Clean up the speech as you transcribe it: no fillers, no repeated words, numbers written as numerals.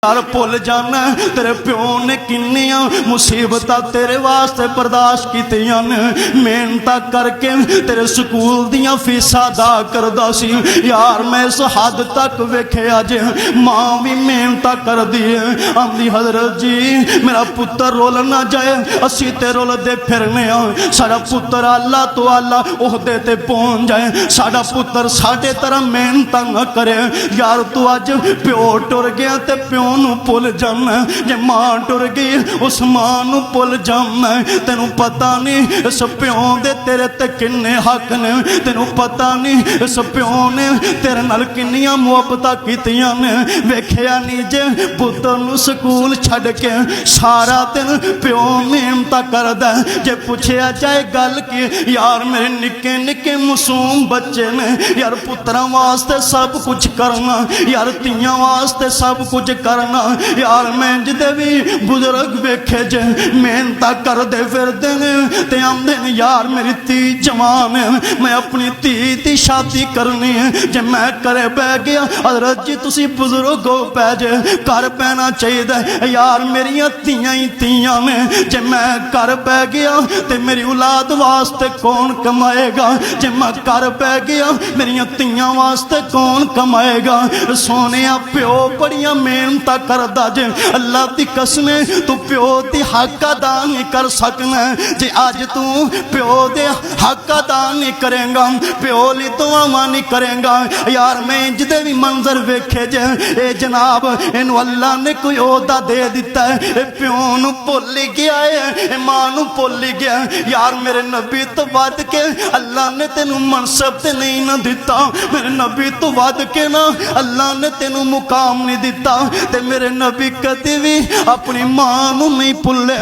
यार भुल जाना तेरे प्यो ने किन्नियां मुसीबत तेरे वास्ते बर्दाश्त कीतियां ने। मेहनत करके तेरे स्कूल दियां फीसां अदा करदा सी यार, मैं इस हद तक वेख्या जे मां भी मेहनत कर दी है। आंदी हजरत जी मेरा पुत्र रोल ना जाए, असी ते रोलदे फिरने आ, साडा पुत्र अल्लाह तो अल्लाह ओहदे ते पहुंच जाए, साडा पुत्र साडे तरह मेहनत न करे। यार तू अज प्यो टुर गया ते प्यो भुल जाना, जे मां टुर गई उस मां भुल जाना। तेनू पता नहीं इस प्यो दे तेरे ते किन्ने हक ने, तेनू पता नहीं इस प्यो ने तेरे नाल किन्नियां मुहब्बतां कीतियां ने। वेख्या नहीं जे पुत्र नू स्कूल छड़ के सारा दिन प्यो मेहनत करदा, जे पुछया जाए गल की यार मेरे निक्के निक्के मासूम बच्चे ने, यार पुत्रां वास्ते सब कुछ करना, यार तियां वास्ते सब कुछ करना। यार मैं जिदे भी बुजुर्ग वेखे जे मेहनत करदे फिरदे ने ते आंदे ने यार मेरी धी जवान है, मैं अपनी धी दी शादी करनी है। जे मैं करे बह गया हजरत जी तुसी बुजुर्ग हो पै जे कर पैना चाहिए। यार मेरिया धियां ही धियां ने, जे मैं कर बह गया ते मेरी औलाद वास्ते कौन कमाएगा, जे मैं कर बह गया मेरिया धियां वास्ते कौन कमाएगा। सोने प्यो बड़ियां मेहनत करदा जे, अल्लाह दी कसम तू प्यो दी हक अदा नहीं कर सकना। जे अज तू प्यो दे हक अदा नहीं करेगा, प्यो ली दुआवां नहीं करेगा, यार मैं जिदे भी मंजर वेखे जे ए जनाब इनू अल्लाह ने कोई ओहदा दे दिता है, ए प्यो नू भुल गया है, मां नू भुल गया। यार मेरे नबी तो वध के अल्लाह ने तेनू मनसब ते नहीं ना दिता, मेरे नबी तो वध के ना अल्लाह ने तेनू मुकाम नहीं दिता। ते मेरे नबी कदी भी अपनी मां नू नहीं भुले।